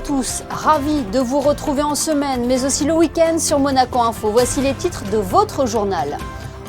tous, ravi de vous retrouver en semaine, mais aussi le week-end sur Monaco Info. Voici les titres de votre journal.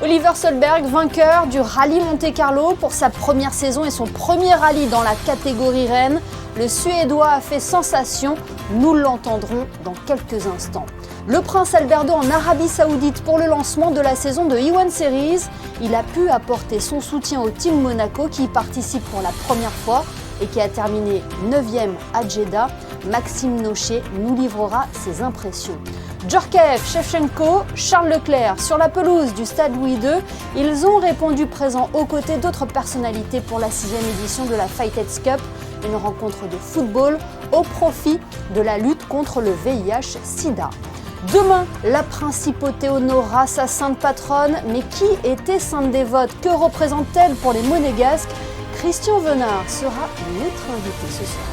Oliver Solberg, vainqueur du Rallye Monte-Carlo pour sa première saison et son premier rallye dans la catégorie reine. Le Suédois a fait sensation, nous l'entendrons dans quelques instants. Le Prince Albert II en Arabie Saoudite pour le lancement de la saison de E1 Series. Il a pu apporter son soutien au Team Monaco qui y participe pour la première fois et qui a terminé 9e à Jeddah. Maxime Nocher nous livrera ses impressions. Djorkaeff, Shevchenko, Charles Leclerc sur la pelouse du Stade Louis II. Ils ont répondu présents aux côtés d'autres personnalités pour la 6e édition de la Fighters Cup, une rencontre de football au profit de la lutte contre le VIH-Sida. Demain, la principauté honorera sa sainte patronne, mais qui était sainte dévote? Que représente-t-elle pour les Monégasques? Christian Venard sera notre invité ce soir.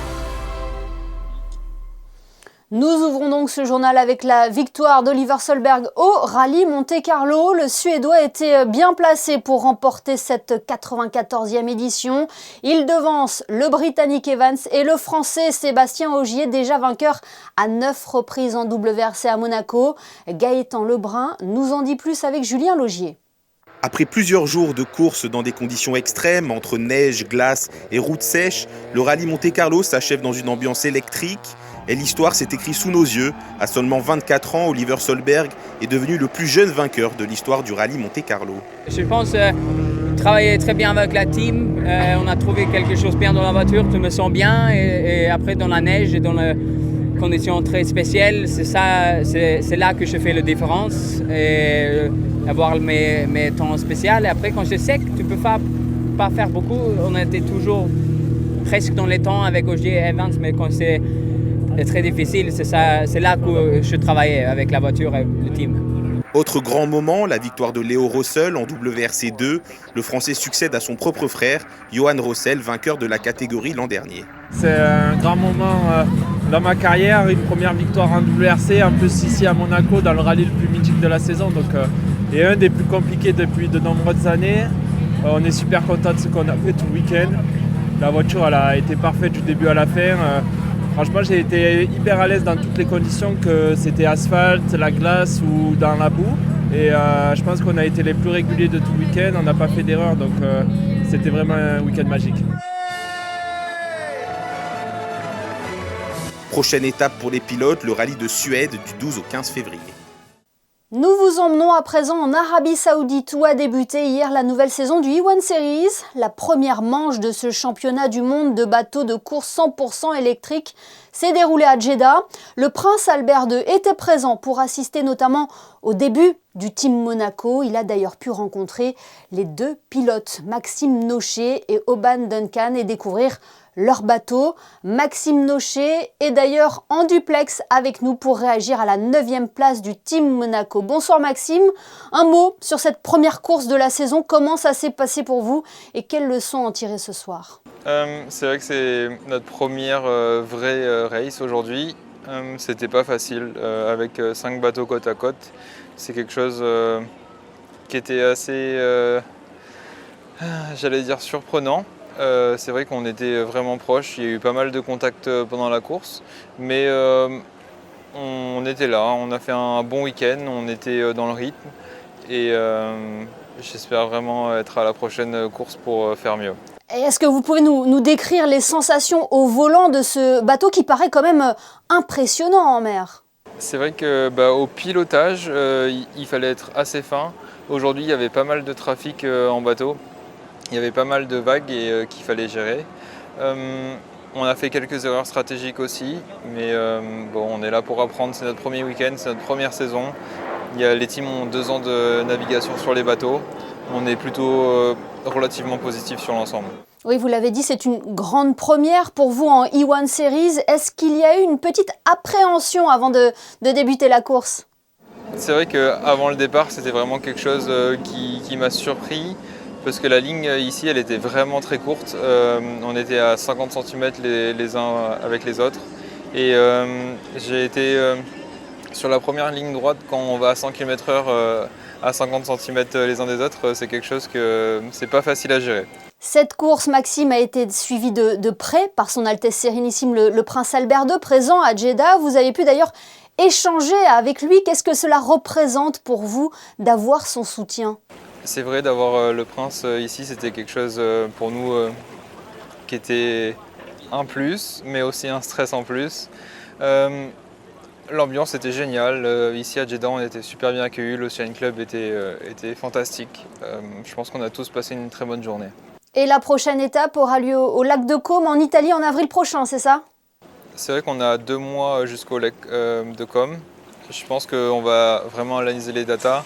Nous ouvrons donc ce journal avec la victoire d'Oliver Solberg au Rallye Monte-Carlo. Le Suédois était bien placé pour remporter cette 94e édition. Il devance le Britannique Evans et le Français Sébastien Ogier, déjà vainqueur à 9 reprises en WRC à Monaco. Gaëtan Lebrun nous en dit plus avec Julien Laugier. Après plusieurs jours de course dans des conditions extrêmes, entre neige, glace et routes sèches, le Rallye Monte-Carlo s'achève dans une ambiance électrique. Et l'histoire s'est écrite sous nos yeux. À seulement 24 ans, Oliver Solberg est devenu le plus jeune vainqueur de l'histoire du Rallye Monte-Carlo. Je pense travailler très bien avec la team. On a trouvé quelque chose de bien dans la voiture, tout me sent bien. Et après, dans la neige et dans les conditions très spéciales, c'est là que je fais la différence. Et avoir mes temps spéciaux. Et après, quand c'est sec, tu ne peux pas faire beaucoup. On était toujours presque dans les temps avec Ogier et Evans, mais quand c'est très difficile, c'est là que je travaillais avec la voiture et le team. Autre grand moment, la victoire de Léo Rossel en WRC 2. Le Français succède à son propre frère, Johan Rossel, vainqueur de la catégorie l'an dernier. C'est un grand moment dans ma carrière, une première victoire en WRC, en plus ici à Monaco, dans le rallye le plus mythique de la saison, et un des plus compliqués depuis de nombreuses années. On est super content de ce qu'on a fait tout le week-end. La voiture elle a été parfaite du début à la fin. Franchement, j'ai été hyper à l'aise dans toutes les conditions, que c'était asphalte, la glace ou dans la boue. Et je pense qu'on a été les plus réguliers de tout le week-end, on n'a pas fait d'erreur, donc c'était vraiment un week-end magique. Prochaine étape pour les pilotes, le rallye de Suède du 12 au 15 février. Nous vous emmenons à présent en Arabie Saoudite où a débuté hier la nouvelle saison du E1 Series. La première manche de ce championnat du monde de bateaux de course 100% électrique s'est déroulée à Jeddah. Le Prince Albert II était présent pour assister notamment au début du Team Monaco. Il a d'ailleurs pu rencontrer les deux pilotes, Maxime Nocher et Oban Duncan, et découvrir leur bateau. Maxime Nocher est d'ailleurs en duplex avec nous pour réagir à la 9e place du Team Monaco. Bonsoir Maxime, un mot sur cette première course de la saison, comment ça s'est passé pour vous et quelles leçons en tirer ce soir? C'est vrai que c'est notre première vraie race aujourd'hui. C'était pas facile avec 5 bateaux côte à côte. C'est quelque chose qui était assez, j'allais dire, surprenant. C'est vrai qu'on était vraiment proches, il y a eu pas mal de contacts pendant la course, mais on était là, on a fait un bon week-end, on était dans le rythme et j'espère vraiment être à la prochaine course pour faire mieux. Est-ce que vous pouvez nous décrire les sensations au volant de ce bateau qui paraît quand même impressionnant en mer? C'est vrai qu'au pilotage, il fallait être assez fin. Aujourd'hui, il y avait pas mal de trafic en bateau. Il y avait pas mal de vagues et qu'il fallait gérer. On a fait quelques erreurs stratégiques aussi, mais on est là pour apprendre. C'est notre premier week-end, c'est notre première saison. Les teams ont 2 ans de navigation sur les bateaux. On est plutôt relativement positif sur l'ensemble. Oui, vous l'avez dit, c'est une grande première pour vous en E1 Series. Est-ce qu'il y a eu une petite appréhension avant de débuter la course? C'est vrai qu'avant le départ, c'était vraiment quelque chose qui m'a surpris. Parce que la ligne ici, elle était vraiment très courte. On était à 50 cm les uns avec les autres. Et j'ai été sur la première ligne droite quand on va à 100 km/h à 50 cm les uns des autres, c'est quelque chose que c'est pas facile à gérer. Cette course, Maxime, a été suivie de près par son Altesse Sérénissime le Prince Albert II, présent à Jeddah. Vous avez pu d'ailleurs échanger avec lui. Qu'est-ce que cela représente pour vous d'avoir son soutien ? C'est vrai, d'avoir le prince ici, c'était quelque chose pour nous qui était un plus, mais aussi un stress en plus. L'ambiance était géniale. Ici à Jeddah, on était super bien accueillis. L'Ocean Club était fantastique. Je pense qu'on a tous passé une très bonne journée. Et la prochaine étape aura lieu au lac de Côme en Italie en avril prochain, c'est ça ? C'est vrai qu'on a 2 mois jusqu'au lac de Côme. Je pense qu'on va vraiment analyser les datas.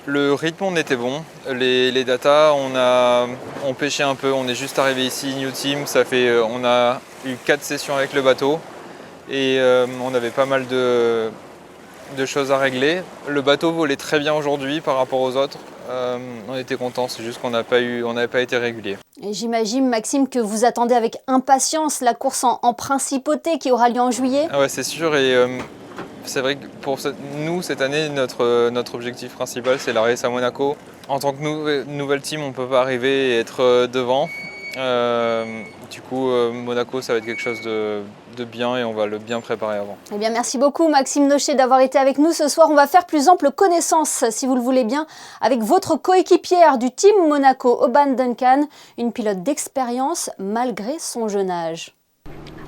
Le rythme, on était bon. Les datas, on pêchait un peu. On est juste arrivé ici, New Team. On a eu 4 sessions avec le bateau et on avait pas mal de choses à régler. Le bateau volait très bien aujourd'hui par rapport aux autres. On était contents, c'est juste qu'on n'avait pas été régulier. Et j'imagine, Maxime, que vous attendez avec impatience la course en principauté qui aura lieu en juillet. Ah ouais, c'est sûr. Et c'est vrai que pour nous, cette année, notre objectif principal, c'est la race à Monaco. En tant que nouvelle team, on ne peut pas arriver et être devant. Du coup, Monaco, ça va être quelque chose de bien et on va le bien préparer avant. Eh bien, merci beaucoup, Maxime Nochet, d'avoir été avec nous ce soir. On va faire plus ample connaissance, si vous le voulez bien, avec votre coéquipière du Team Monaco, Oban Duncan, une pilote d'expérience malgré son jeune âge.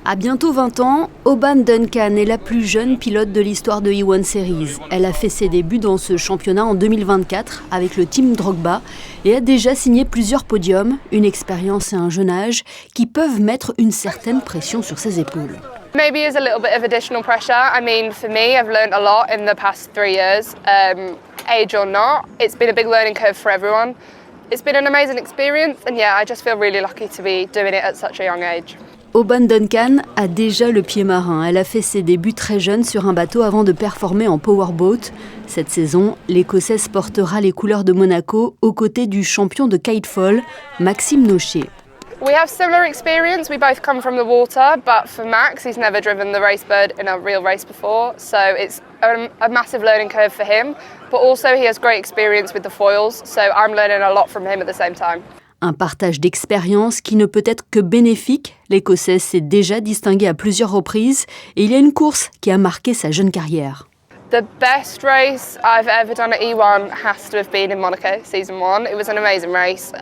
À bientôt 20 ans, Oban Duncan est la plus jeune pilote de l'histoire de E1 Series. Elle a fait ses débuts dans ce championnat en 2024 avec le Team Drogba et a déjà signé plusieurs podiums, une expérience et un jeune âge qui peuvent mettre une certaine pression sur ses épaules. Maybe there's a little bit of additional pressure. I mean, for me, I've learned a lot in the past 3 years. Age or not, it's been a big learning curve for everyone. It's been an amazing experience and yeah, I just feel really lucky to be doing it at such a young age. Oban Duncan a déjà le pied marin. Elle a fait ses débuts très jeune sur un bateau avant de performer en powerboat. Cette saison, l'Écossaise portera les couleurs de Monaco aux côtés du champion de kitefall, Maxime Nochet. We have similar experience. We both come from the water, but for Max, he's never driven the Racebird in a real race before, so it's a massive learning curve for him. But also he has great experience with the foils, so I'm learning a lot from him at the same time. Un partage d'expérience qui ne peut être que bénéfique. L'Écossaise s'est déjà distinguée à plusieurs reprises et il y a une course qui a marqué sa jeune carrière. The best race I've ever done at E1 has to have been in Monaco, season 1. It was an amazing race.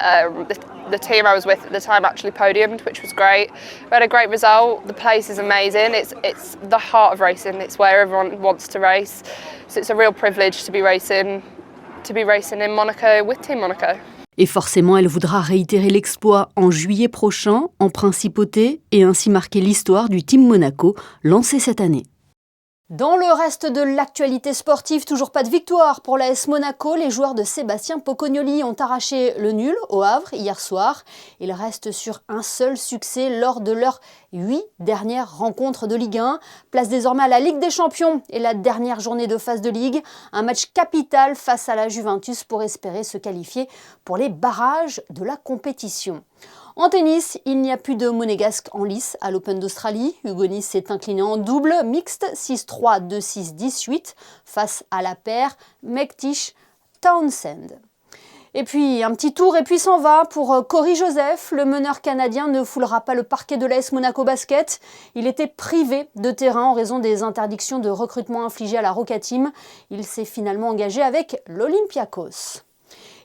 The team I was with at the time actually podiumed, which was great. We had a great result. The place is amazing. It's the heart of racing. It's where everyone wants to race. So it's a real privilege to be racing in Monaco with Team Monaco. Et forcément, elle voudra réitérer l'exploit en juillet prochain, en principauté, et ainsi marquer l'histoire du Team Monaco, lancé cette année. Dans le reste de l'actualité sportive, toujours pas de victoire pour l'AS Monaco. Les joueurs de Sébastien Pocognoli ont arraché le nul au Havre hier soir. Ils restent sur un seul succès lors de leurs 8 dernières rencontres de Ligue 1. Place désormais à la Ligue des Champions et la dernière journée de phase de Ligue. Un match capital face à la Juventus pour espérer se qualifier pour les barrages de la compétition. En tennis, il n'y a plus de monégasque en lice à l'Open d'Australie. Hugo Nys s'est incliné en double mixte 6-3, 2-6, 10-8 face à la paire Mektisch-Townsend. Et puis un petit tour et puis s'en va pour Cory Joseph. Le meneur canadien ne foulera pas le parquet de l'AS Monaco Basket. Il était privé de terrain en raison des interdictions de recrutement infligées à la Roca Team. Il s'est finalement engagé avec l'Olympiakos.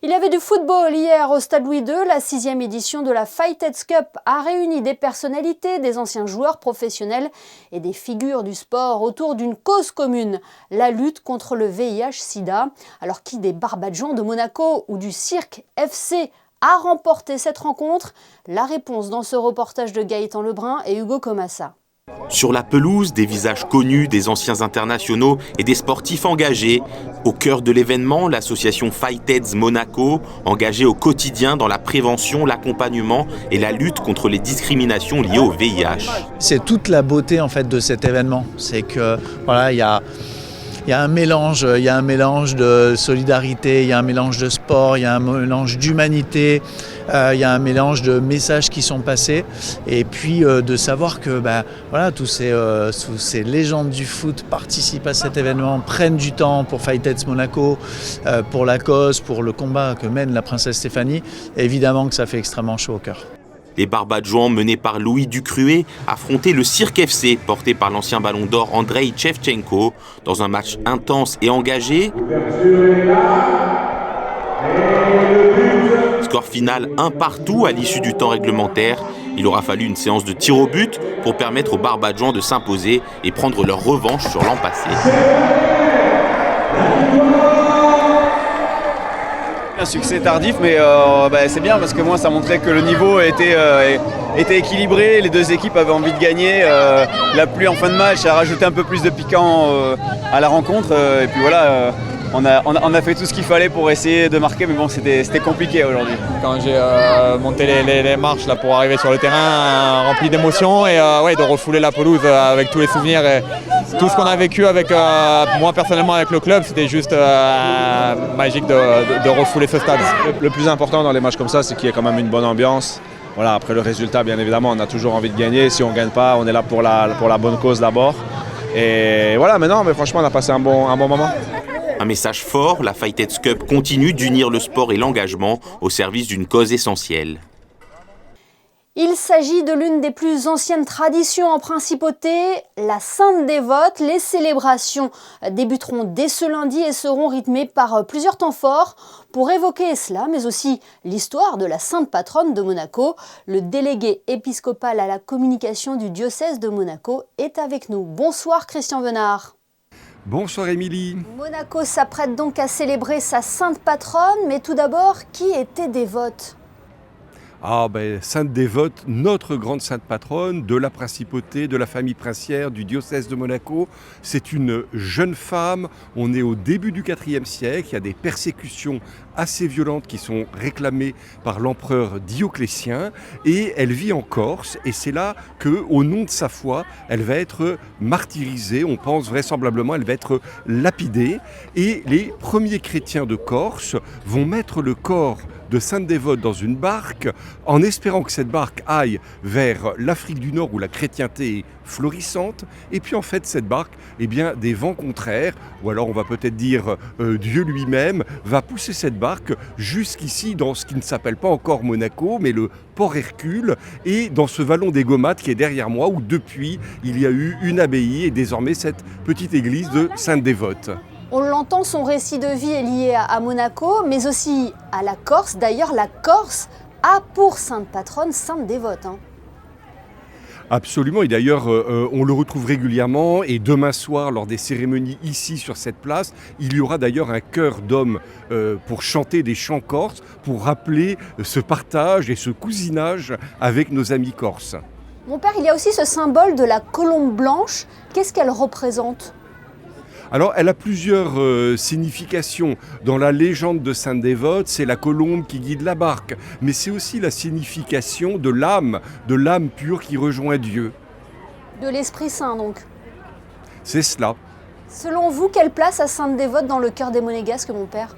Il y avait du football hier au Stade Louis II. La 6e édition de la Fighters Cup a réuni des personnalités, des anciens joueurs professionnels et des figures du sport autour d'une cause commune, la lutte contre le VIH-Sida. Alors qui des Barbadjans de Monaco ou du Cirque FC a remporté cette rencontre? La réponse dans ce reportage de Gaëtan Lebrun et Hugo Comassa. Sur la pelouse, des visages connus, des anciens internationaux et des sportifs engagés. Au cœur de l'événement, l'association Fightheads Monaco, engagée au quotidien dans la prévention, l'accompagnement et la lutte contre les discriminations liées au VIH. C'est toute la beauté en fait de cet événement. C'est que voilà, il y a il y a un mélange de solidarité, il y a un mélange de sport, il y a un mélange d'humanité, il y a un mélange de messages qui sont passés, et puis de savoir que tous ces légendes du foot participent à cet événement, prennent du temps pour Fightets Monaco, pour la cause, pour le combat que mène la princesse Stéphanie, et évidemment que ça fait extrêmement chaud au cœur. Les Barbadjouans, menés par Louis Ducruet, affrontaient le Cirque FC, porté par l'ancien ballon d'or Andrei Shevchenko, dans un match intense et engagé. Score final 1-1 à l'issue du temps réglementaire. Il aura fallu une séance de tir au but pour permettre aux Barbadjouans de s'imposer et prendre leur revanche sur l'an passé. Un succès tardif, mais c'est bien parce que moi ça montrait que le niveau était équilibré, les deux équipes avaient envie de gagner. La pluie en fin de match a rajouté un peu plus de piquant à la rencontre, et puis voilà, on a fait tout ce qu'il fallait pour essayer de marquer, mais bon, c'était compliqué aujourd'hui. Quand j'ai monté les marches là, pour arriver sur le terrain, rempli d'émotions, et de refouler la pelouse avec tous les souvenirs et tout ce qu'on a vécu avec moi personnellement avec le club, c'était juste magique de refouler ce stade. Le plus important dans les matchs comme ça, c'est qu'il y ait quand même une bonne ambiance. Voilà, après le résultat, bien évidemment, on a toujours envie de gagner. Si on ne gagne pas, on est là pour la bonne cause d'abord. Et voilà, mais franchement, on a passé un bon moment. Un message fort, la Fightets Cup continue d'unir le sport et l'engagement au service d'une cause essentielle. Il s'agit de l'une des plus anciennes traditions en principauté, la Sainte Dévote. Les célébrations débuteront dès ce lundi et seront rythmées par plusieurs temps forts. Pour évoquer cela, mais aussi l'histoire de la sainte patronne de Monaco, le délégué épiscopal à la communication du diocèse de Monaco est avec nous. Bonsoir Christian Venard. Bonsoir Émilie. Monaco s'apprête donc à célébrer sa sainte patronne, mais tout d'abord, qui était dévote ? Sainte Dévote, notre grande sainte patronne de la principauté, de la famille princière, du diocèse de Monaco. C'est une jeune femme, on est au début du IVe siècle, il y a des persécutions assez violentes qui sont réclamées par l'empereur Dioclétien, et elle vit en Corse, et c'est là qu'au nom de sa foi, elle va être martyrisée, on pense vraisemblablement elle va être lapidée, et les premiers chrétiens de Corse vont mettre le corps de Sainte Dévote dans une barque, en espérant que cette barque aille vers l'Afrique du Nord où la chrétienté est florissante. Et puis en fait, cette barque, des vents contraires, ou alors on va peut-être dire Dieu lui-même, va pousser cette barque jusqu'ici dans ce qui ne s'appelle pas encore Monaco, mais le Port Hercule, et dans ce vallon des Gomates qui est derrière moi, où depuis, il y a eu une abbaye et désormais cette petite église de Sainte Dévote. On l'entend, son récit de vie est lié à Monaco, mais aussi à la Corse. D'ailleurs, la Corse a pour sainte patronne Sainte Dévote. Absolument, et d'ailleurs on le retrouve régulièrement, et demain soir lors des cérémonies ici sur cette place, il y aura d'ailleurs un chœur d'hommes pour chanter des chants corses, pour rappeler ce partage et ce cousinage avec nos amis corses. Mon père, il y a aussi ce symbole de la colombe blanche. Qu'est-ce qu'elle représente ? Alors, elle a plusieurs significations. Dans la légende de Sainte Dévote, c'est la colombe qui guide la barque. Mais c'est aussi la signification de l'âme pure qui rejoint Dieu. De l'Esprit Saint, donc. C'est cela. Selon vous, quelle place a Sainte Dévote dans le cœur des Monégasques, mon père ?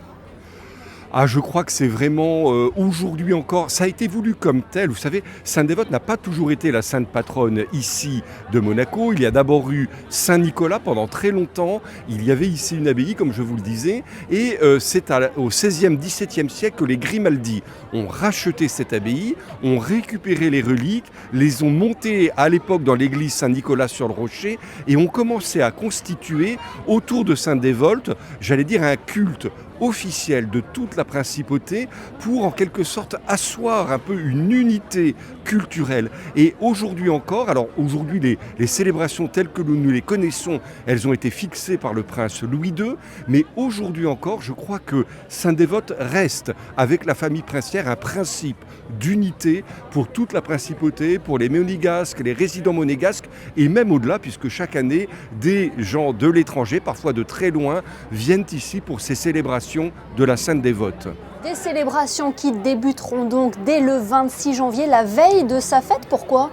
Je crois que c'est vraiment aujourd'hui encore, ça a été voulu comme tel. Vous savez, Sainte Dévote n'a pas toujours été la sainte patronne ici de Monaco. Il y a d'abord eu Saint-Nicolas pendant très longtemps. Il y avait ici une abbaye, comme je vous le disais. Et c'est au XVIe, XVIIe siècle que les Grimaldi ont racheté cette abbaye, ont récupéré les reliques, les ont montées à l'époque dans l'église Saint-Nicolas sur le Rocher et ont commencé à constituer autour de Sainte Dévote, j'allais dire un culte officielle de toute la principauté pour en quelque sorte asseoir un peu une unité culturelle. Et aujourd'hui encore, alors aujourd'hui les célébrations telles que nous les connaissons, elles ont été fixées par le prince Louis II, mais aujourd'hui encore, je crois que Sainte Dévote reste avec la famille princière un principe d'unité pour toute la principauté, pour les monégasques, les résidents monégasques et même au-delà, puisque chaque année, des gens de l'étranger, parfois de très loin, viennent ici pour ces célébrations de la Sainte Dévote. Des célébrations qui débuteront donc dès le 26 janvier, la veille de sa fête. Pourquoi ?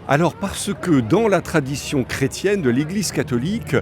Alors parce que dans la tradition chrétienne de l'Église catholique,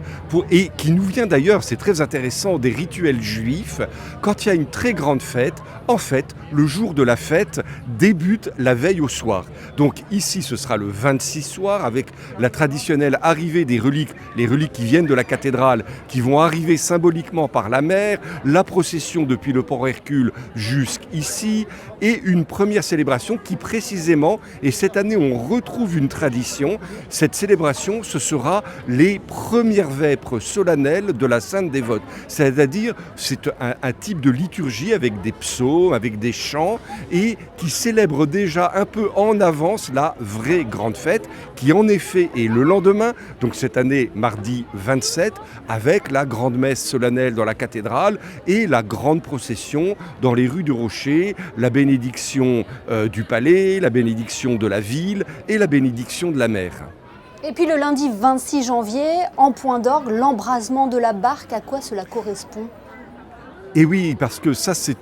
et qui nous vient d'ailleurs, c'est très intéressant, des rituels juifs, quand il y a une très grande fête, en fait, le jour de la fête débute la veille au soir. Donc ici, ce sera le 26 soir avec la traditionnelle arrivée des reliques, les reliques qui viennent de la cathédrale, qui vont arriver symboliquement par la mer, la procession depuis le port Hercule jusqu'ici, et une première célébration qui précisément, et cette année on retrouve une tradition, cette célébration ce sera les premières vêpres solennelles de la Sainte Dévote. C'est-à-dire c'est un type de liturgie avec des psaumes, avec des chants et qui célèbre déjà un peu en avance la vraie grande fête qui en effet est le lendemain, donc cette année mardi 27, avec la grande messe solennelle dans la cathédrale et la grande procession dans les rues du Rocher, la bénédiction du palais, la bénédiction de la ville et la bénédiction de la mer. Et puis le lundi 26 janvier, en point d'orgue, l'embrasement de la barque, à quoi cela correspond ? Et oui, parce que ça, c'est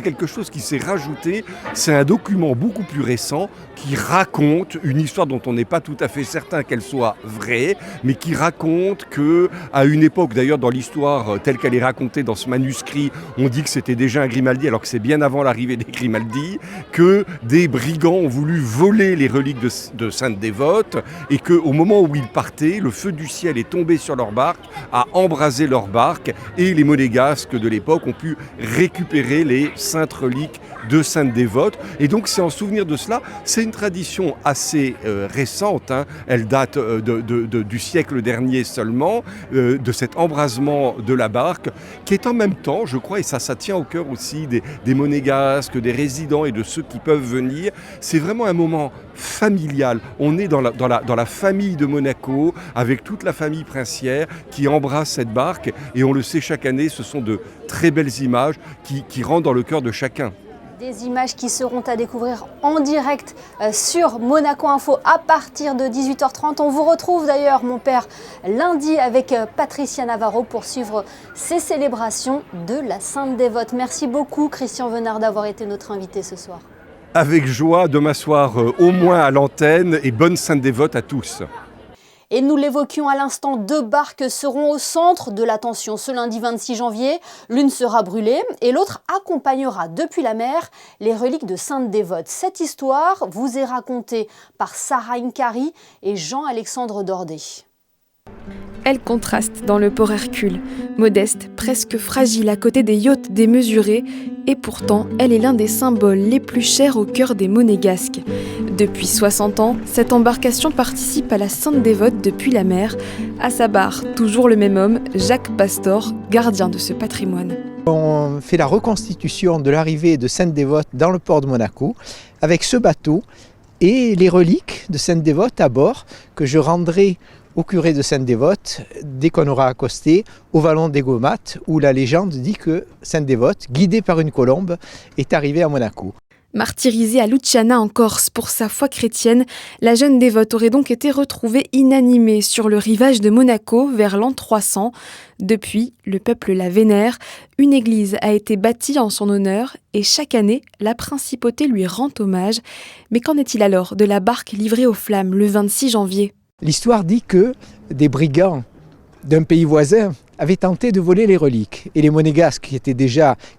quelque chose qui s'est rajouté. C'est un document beaucoup plus récent qui raconte une histoire dont on n'est pas tout à fait certain qu'elle soit vraie, mais qui raconte que, à une époque, d'ailleurs dans l'histoire telle qu'elle est racontée dans ce manuscrit, on dit que c'était déjà un Grimaldi, alors que c'est bien avant l'arrivée des Grimaldi, que des brigands ont voulu voler les reliques de Sainte Dévote et qu'au moment où ils partaient, le feu du ciel est tombé sur leur barque, a embrasé leur barque et les monégasques de l'époque ont pu récupérer les saintes reliques de Sainte Dévote. Et donc c'est en souvenir de cela. C'est une tradition assez récente, hein. Elle date du siècle dernier seulement, de cet embrasement de la barque, qui est en même temps, je crois, et ça tient au cœur aussi des monégasques, des résidents et de ceux qui peuvent venir. C'est vraiment un moment familial. On est dans la famille de Monaco, avec toute la famille princière qui embrasse cette barque. Et on le sait chaque année, ce sont de très belles images qui rentrent dans le cœur de chacun. Des images qui seront à découvrir en direct sur Monaco Info à partir de 18h30. On vous retrouve d'ailleurs, mon père, lundi avec Patricia Navarro pour suivre ces célébrations de la Sainte Dévote. Merci beaucoup, Christian Venard, d'avoir été notre invité ce soir. Avec joie de m'asseoir au moins à l'antenne et bonne Sainte Dévote à tous. Et nous l'évoquions à l'instant, 2 barques seront au centre de l'attention ce lundi 26 janvier. L'une sera brûlée et l'autre accompagnera depuis la mer les reliques de Sainte Dévote. Cette histoire vous est racontée par Sarah Inkari et Jean-Alexandre Dordet. Elle contraste dans le port Hercule, modeste, presque fragile à côté des yachts démesurés, et pourtant elle est l'un des symboles les plus chers au cœur des Monégasques. Depuis 60 ans, cette embarcation participe à la Sainte Dévote depuis la mer. À sa barre, toujours le même homme, Jacques Pastor, gardien de ce patrimoine. On fait la reconstitution de l'arrivée de Sainte Dévote dans le port de Monaco avec ce bateau et les reliques de Sainte Dévote à bord que je rendrai au curé de Sainte Dévote dès qu'on aura accosté au vallon des Gomates où la légende dit que Sainte Dévote, guidée par une colombe, est arrivée à Monaco. Martyrisée à Luciana en Corse pour sa foi chrétienne, la jeune dévote aurait donc été retrouvée inanimée sur le rivage de Monaco vers l'an 300. Depuis, le peuple la vénère. Une église a été bâtie en son honneur et chaque année, la principauté lui rend hommage. Mais qu'en est-il alors de la barque livrée aux flammes le 26 janvier ? L'histoire dit que des brigands d'un pays voisin avaient tenté de voler les reliques. Et les Monégasques, qui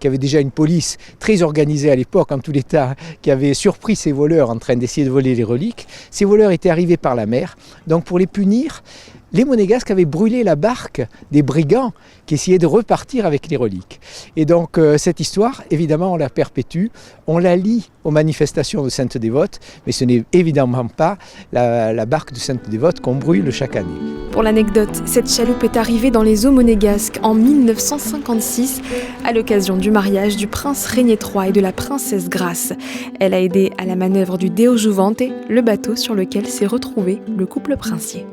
avaient déjà une police très organisée à l'époque, en tous les cas, qui avaient surpris ces voleurs en train d'essayer de voler les reliques, ces voleurs étaient arrivés par la mer. Donc pour les punir, les Monégasques avaient brûlé la barque des brigands qui essayaient de repartir avec les reliques. Et donc cette histoire, évidemment, on la perpétue, on la lie aux manifestations de Sainte Dévote, mais ce n'est évidemment pas la barque de Sainte Dévote qu'on brûle chaque année. Pour l'anecdote, cette chaloupe est arrivée dans les eaux monégasques en 1956 à l'occasion du mariage du prince Régnier III et de la princesse Grace. Elle a aidé à la manœuvre du Deo Juvante, le bateau sur lequel s'est retrouvé le couple princier.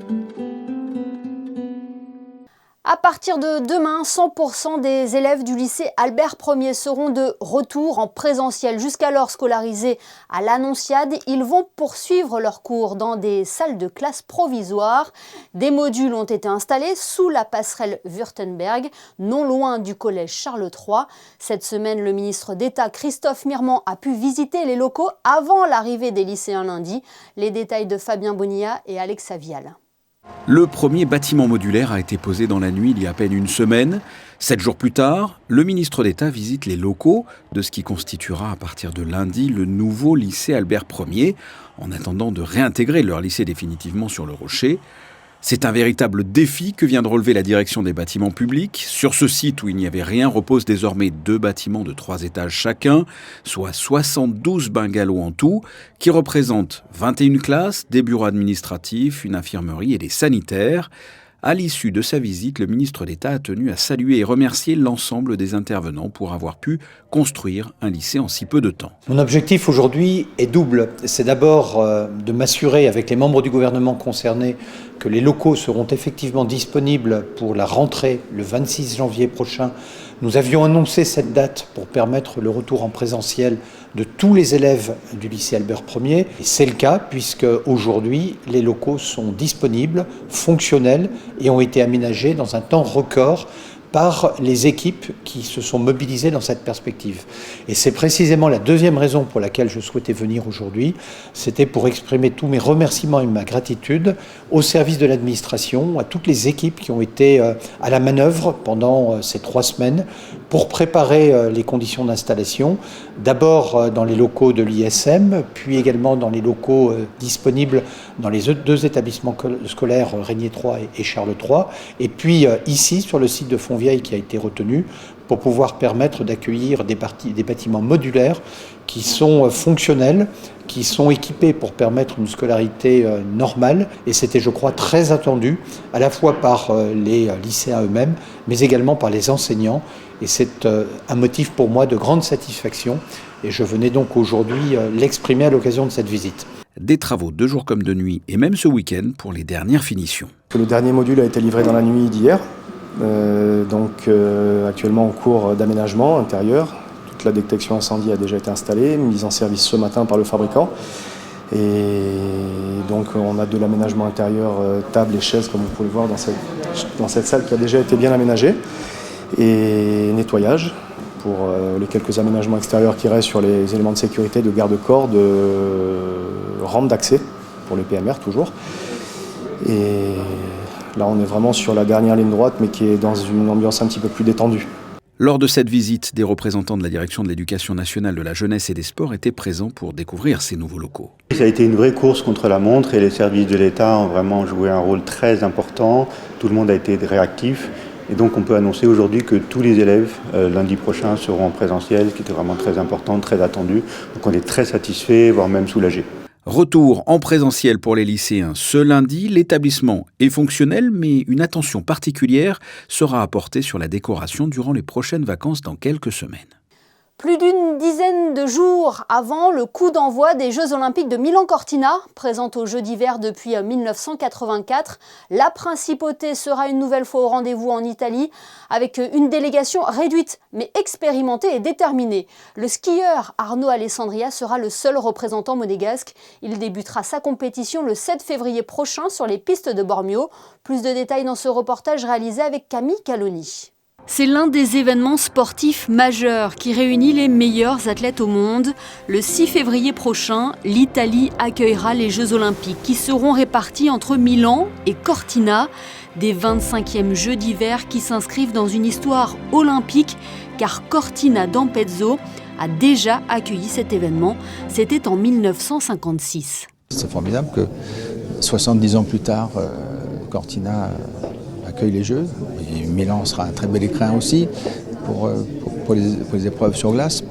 À partir de demain, 100% des élèves du lycée Albert Ier seront de retour en présentiel. Jusqu'alors scolarisés à l'Annonciade, ils vont poursuivre leurs cours dans des salles de classe provisoires. Des modules ont été installés sous la passerelle Württemberg, non loin du collège Charles III. Cette semaine, le ministre d'État Christophe Mirmand a pu visiter les locaux avant l'arrivée des lycéens lundi. Les détails de Fabien Bonilla et Alex Avial. Le premier bâtiment modulaire a été posé dans la nuit il y a à peine une semaine. 7 jours plus tard, le ministre d'État visite les locaux de ce qui constituera à partir de lundi le nouveau lycée Albert Ier, en attendant de réintégrer leur lycée définitivement sur le Rocher. C'est un véritable défi que vient de relever la direction des bâtiments publics. Sur ce site où il n'y avait rien reposent désormais 2 bâtiments de 3 étages chacun, soit 72 bungalows en tout, qui représentent 21 classes, des bureaux administratifs, une infirmerie et des sanitaires. À l'issue de sa visite, le ministre d'État a tenu à saluer et remercier l'ensemble des intervenants pour avoir pu construire un lycée en si peu de temps. Mon objectif aujourd'hui est double. C'est d'abord de m'assurer avec les membres du gouvernement concernés que les locaux seront effectivement disponibles pour la rentrée le 26 janvier prochain. Nous avions annoncé cette date pour permettre le retour en présentiel de tous les élèves du lycée Albert Ier. Et c'est le cas puisque aujourd'hui, les locaux sont disponibles, fonctionnels et ont été aménagés dans un temps record par les équipes qui se sont mobilisées dans cette perspective. Et c'est précisément la deuxième raison pour laquelle je souhaitais venir aujourd'hui. C'était pour exprimer tous mes remerciements et ma gratitude au service de l'administration, à toutes les équipes qui ont été à la manœuvre pendant ces 3 semaines pour préparer les conditions d'installation. D'abord dans les locaux de l'ISM, puis également dans les locaux disponibles dans les 2 établissements scolaires Régnier III et Charles III, et puis ici sur le site de Fontvieille qui a été retenu pour pouvoir permettre d'accueillir des bâtiments modulaires qui sont fonctionnels, qui sont équipés pour permettre une scolarité normale. Et c'était, je crois, très attendu, à la fois par les lycéens eux-mêmes, mais également par les enseignants. Et c'est un motif pour moi de grande satisfaction. Et je venais donc aujourd'hui l'exprimer à l'occasion de cette visite. Des travaux de jour comme de nuit, et même ce week-end pour les dernières finitions. Le dernier module a été livré dans la nuit d'hier. Actuellement en cours d'aménagement intérieur. Toute la détection incendie a déjà été installée, mise en service ce matin par le fabricant. Et donc on a de l'aménagement intérieur, tables et chaises comme vous pouvez le voir dans cette salle qui a déjà été bien aménagée. Et nettoyage pour les quelques aménagements extérieurs qui restent sur les éléments de sécurité, de garde-corps, de rampe d'accès pour les PMR toujours. Et là, on est vraiment sur la dernière ligne droite, mais qui est dans une ambiance un petit peu plus détendue. Lors de cette visite, des représentants de la direction de l'éducation nationale, de la jeunesse et des sports étaient présents pour découvrir ces nouveaux locaux. Ça a été une vraie course contre la montre et les services de l'État ont vraiment joué un rôle très important. Tout le monde a été réactif. Et donc on peut annoncer aujourd'hui que tous les élèves, lundi prochain, seront en présentiel, ce qui était vraiment très important, très attendu. Donc on est très satisfaits, voire même soulagés. Retour en présentiel pour les lycéens ce lundi. L'établissement est fonctionnel, mais une attention particulière sera apportée sur la décoration durant les prochaines vacances dans quelques semaines. Plus d'une dizaine de jours avant le coup d'envoi des Jeux Olympiques de Milan-Cortina, présente aux Jeux d'hiver depuis 1984, la principauté sera une nouvelle fois au rendez-vous en Italie avec une délégation réduite mais expérimentée et déterminée. Le skieur Arnaud Alessandria sera le seul représentant monégasque. Il débutera sa compétition le 7 février prochain sur les pistes de Bormio. Plus de détails dans ce reportage réalisé avec Camille Caloni. C'est l'un des événements sportifs majeurs qui réunit les meilleurs athlètes au monde. Le 6 février prochain, l'Italie accueillera les Jeux Olympiques qui seront répartis entre Milan et Cortina, des 25e Jeux d'hiver qui s'inscrivent dans une histoire olympique car Cortina d'Ampezzo a déjà accueilli cet événement. C'était en 1956. C'est formidable que 70 ans plus tard, Cortina accueille les Jeux. Et Milan sera un très bel écrin aussi pour les épreuves sur glace.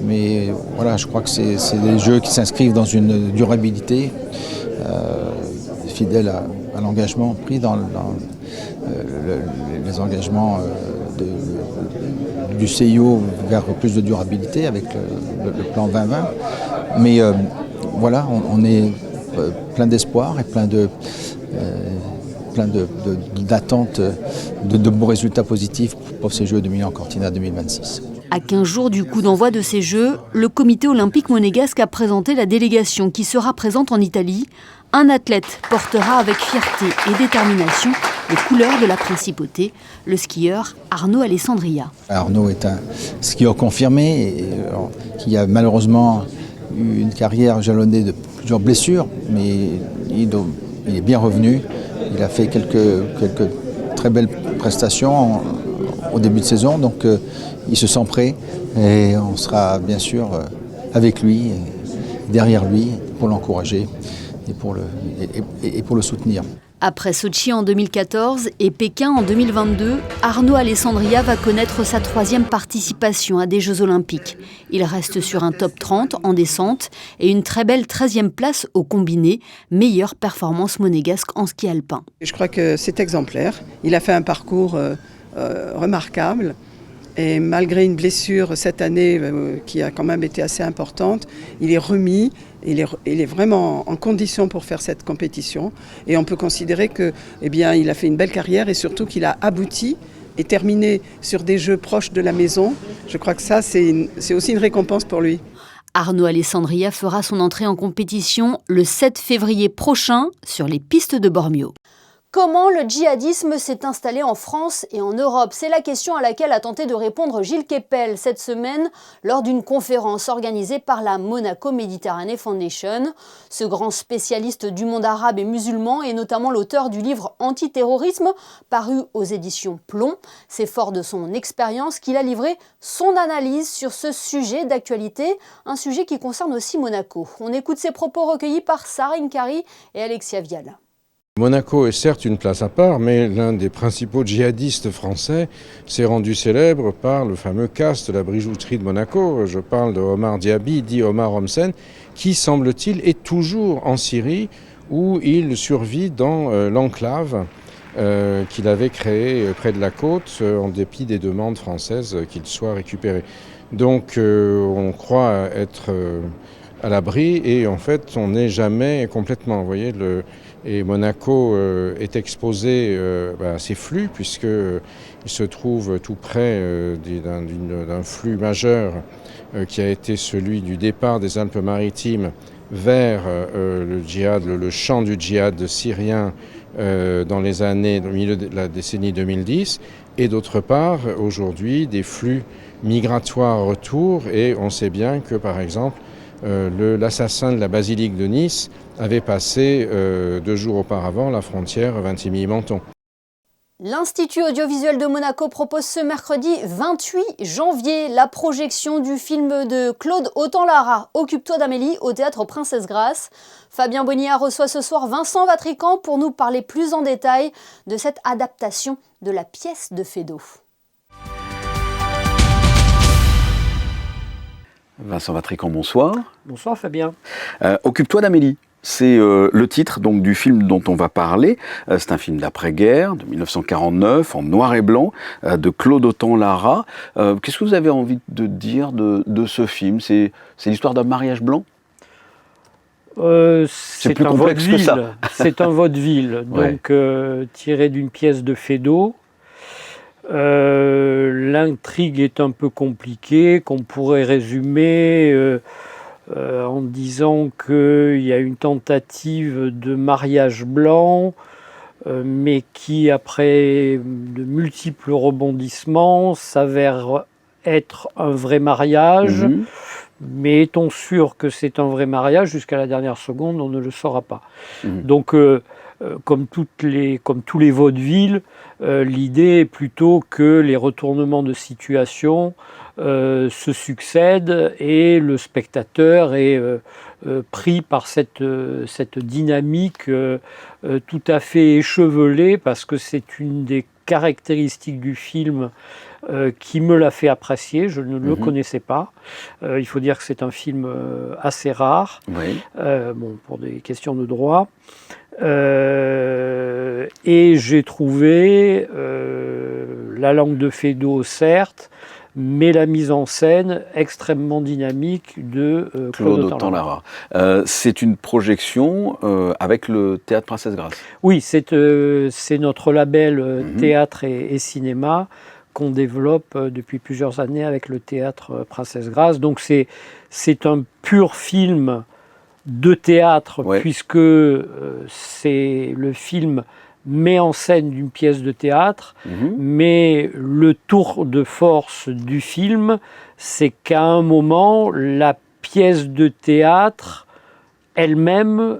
Mais voilà, je crois que c'est des Jeux qui s'inscrivent dans une durabilité fidèle à l'engagement pris dans les engagements du CIO vers plus de durabilité avec le plan 2020. Mais voilà, on est plein d'espoir et plein plein d'attentes, de bons résultats positifs pour ces Jeux de Milan-Cortina 2026. À 15 jours du coup d'envoi de ces Jeux, le comité olympique monégasque a présenté la délégation qui sera présente en Italie. Un athlète portera avec fierté et détermination les couleurs de la principauté, le skieur Arnaud Alessandria. Arnaud est un skieur confirmé qui a malheureusement eu une carrière jalonnée de plusieurs blessures, mais il est bien revenu. Il a fait quelques très belles prestations au début de saison, donc il se sent prêt et on sera bien sûr avec lui, derrière lui, pour l'encourager et pour le soutenir. Après Sochi en 2014 et Pékin en 2022, Arnaud Alessandria va connaître sa 3e participation à des Jeux Olympiques. Il reste sur un top 30 en descente et une très belle 13e place au combiné, meilleure performance monégasque en ski alpin. Je crois que c'est exemplaire. Il a fait un parcours remarquable. Et malgré une blessure cette année qui a quand même été assez importante, il est remis, il est vraiment en condition pour faire cette compétition. Et on peut considérer que, il a fait une belle carrière et surtout qu'il a abouti et terminé sur des Jeux proches de la maison. Je crois que ça, c'est aussi une récompense pour lui. Arnaud Alessandria fera son entrée en compétition le 7 février prochain sur les pistes de Bormio. Comment le djihadisme s'est installé en France et en Europe? C'est la question à laquelle a tenté de répondre Gilles Kepel cette semaine lors d'une conférence organisée par la Monaco Méditerranée Foundation. Ce grand spécialiste du monde arabe et musulman est notamment l'auteur du livre Antiterrorisme paru aux éditions Plomb. C'est fort de son expérience qu'il a livré son analyse sur ce sujet d'actualité, un sujet qui concerne aussi Monaco. On écoute ses propos recueillis par Sarah Inkari et Alexia Vial. Monaco est certes une place à part, mais l'un des principaux djihadistes français s'est rendu célèbre par le fameux casse de la bijouterie de Monaco. Je parle de Omar Diaby, dit Omar Homsen, qui, semble-t-il, est toujours en Syrie, où il survit dans l'enclave qu'il avait créée près de la côte, en dépit des demandes françaises qu'il soit récupéré. Donc on croit être à l'abri et en fait on n'est jamais complètement, vous voyez, et Monaco est exposé à ces flux puisqu'il se trouve tout près d'un flux majeur qui a été celui du départ des Alpes-Maritimes vers le djihad, le champ du djihad syrien dans les années, au milieu de la décennie 2010, et d'autre part, aujourd'hui, des flux migratoires retour, et on sait bien que, par exemple, l'assassin de la basilique de Nice avait passé 2 jours auparavant la frontière Vintimille-Menton. L'Institut audiovisuel de Monaco propose ce mercredi 28 janvier la projection du film de Claude Autant-Lara, Occupe-toi d'Amélie, au théâtre Princesse Grace. Fabien Bonilla reçoit ce soir Vincent Vatrican pour nous parler plus en détail de cette adaptation de la pièce de Feydeau. Vincent Vatrican, bonsoir. Bonsoir Fabien. Occupe-toi d'Amélie. C'est le titre donc, du film dont on va parler. C'est un film d'après-guerre, de 1949, en noir et blanc, de Claude Autant-Lara. Qu'est-ce que vous avez envie de dire de ce film? C'est l'histoire d'un mariage blanc? C'est plus complexe que ça. C'est un vaudeville, donc tiré d'une pièce de Feydeau. L'intrigue est un peu compliquée, qu'on pourrait résumer en disant qu'il y a une tentative de mariage blanc, mais qui, après de multiples rebondissements, s'avère être un vrai mariage. Mais est-on sûr que c'est un vrai mariage? Jusqu'à la dernière seconde, on ne le saura pas. Donc, comme tous les vaudevilles, l'idée est plutôt que les retournements de situation se succèdent et le spectateur est pris par cette dynamique tout à fait échevelée, parce que c'est une des caractéristiques du film qui me l'a fait apprécier. Je ne le connaissais pas. Il faut dire que c'est un film assez rare, pour des questions de droit. Et j'ai trouvé La langue de Feydeau, certes, mais la mise en scène extrêmement dynamique de Claude Autant-Lara. C'est une projection avec le Théâtre Princesse Grace. Oui, c'est notre label théâtre et cinéma qu'on développe depuis plusieurs années avec le Théâtre Princesse Grace. Donc c'est un pur film de théâtre, puisque c'est le film met en scène d'une pièce de théâtre, mais le tour de force du film, c'est qu'à un moment, la pièce de théâtre elle-même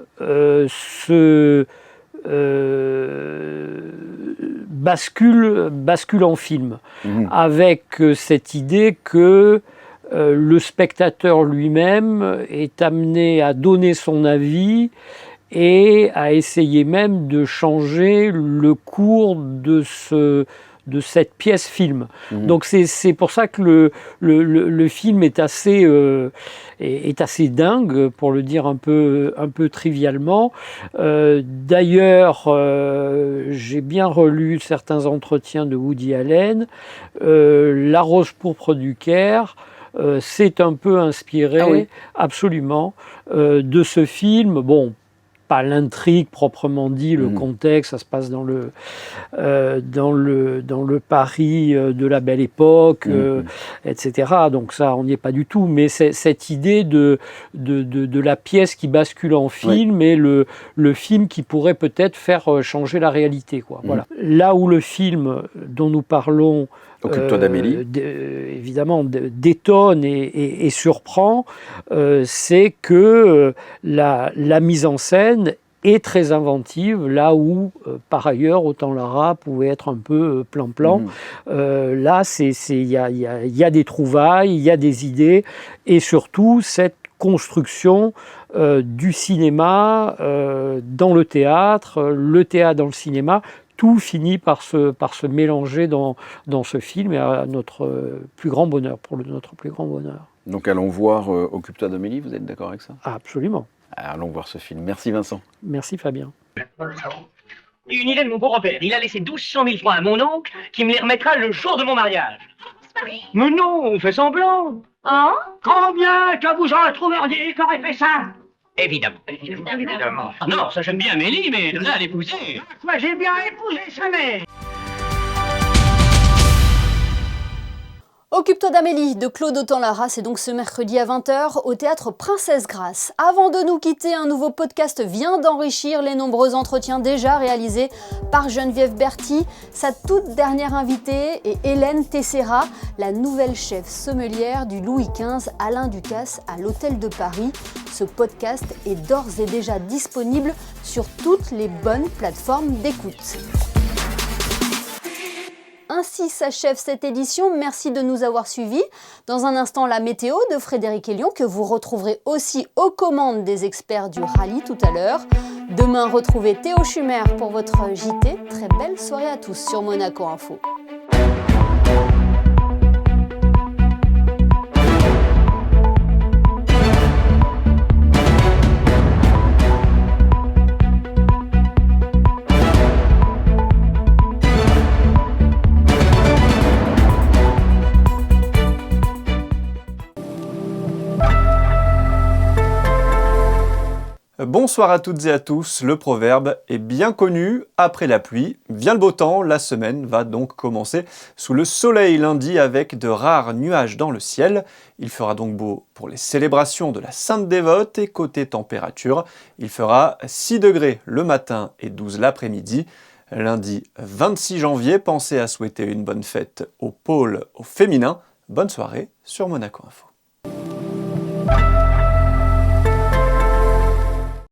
bascule en film, avec cette idée que le spectateur lui-même est amené à donner son avis et à essayer même de changer le cours de cette pièce film. Donc c'est pour ça que le film est assez dingue, pour le dire un peu trivialement. D'ailleurs, j'ai bien relu certains entretiens de Woody Allen. La Rose pourpre du Caire s'est un peu inspiré, absolument, de ce film. Bon, pas l'intrigue proprement dit, le contexte, ça se passe dans le Paris de la Belle Époque, etc. Donc ça, on n'y est pas du tout. Mais cette idée de la pièce qui bascule en film et le film qui pourrait peut-être faire changer la réalité, quoi. Voilà. Là où le film dont nous parlons Occupe-toi d'Amélie. Évidemment, détonne et surprend, c'est que la mise en scène est très inventive, là où, par ailleurs, Autant-Lara pouvait être un peu plan-plan. Là, il y a des trouvailles, il y a des idées, et surtout, cette construction du cinéma dans le théâtre dans le cinéma, tout finit par se mélanger dans ce film, et à notre plus grand bonheur, notre plus grand bonheur. Donc allons voir Occupe-toi d'Amélie, vous êtes d'accord avec ça? Absolument. Allons voir ce film. Merci Vincent. Merci Fabien. Une idée de mon beau-grand-père. Il a laissé 1200 000 francs à mon oncle qui me les remettra le jour de mon mariage. Mais non, on fait semblant. Hein? Combien que vous en trouveriez qui aurait fait ça? Évidemment. Évidemment. Non, ça j'aime bien Amélie, mais de là à l'épouser. Moi j'ai bien épousé sa mère. Occupe-toi d'Amélie de Claude Autant-Lara, c'est donc ce mercredi à 20h au Théâtre Princesse Grace. Avant de nous quitter, un nouveau podcast vient d'enrichir les nombreux entretiens déjà réalisés par Geneviève Berthy. Sa toute dernière invitée est Hélène Tessera, la nouvelle chef sommelière du Louis XV Alain Ducasse à l'Hôtel de Paris. Ce podcast est d'ores et déjà disponible sur toutes les bonnes plateformes d'écoute. Ainsi s'achève cette édition, merci de nous avoir suivis. Dans un instant, la météo de Frédéric Elion, que vous retrouverez aussi aux commandes des experts du rallye tout à l'heure. Demain, retrouvez Théo Schumer pour votre JT. Très belle soirée à tous sur Monaco Info. Bonsoir à toutes et à tous, le proverbe est bien connu, après la pluie vient le beau temps, la semaine va donc commencer sous le soleil lundi avec de rares nuages dans le ciel. Il fera donc beau pour les célébrations de la Sainte Dévote et côté température, il fera 6 degrés le matin et 12 l'après-midi. Lundi 26 janvier, pensez à souhaiter une bonne fête au pôle au féminin. Bonne soirée sur Monaco Info.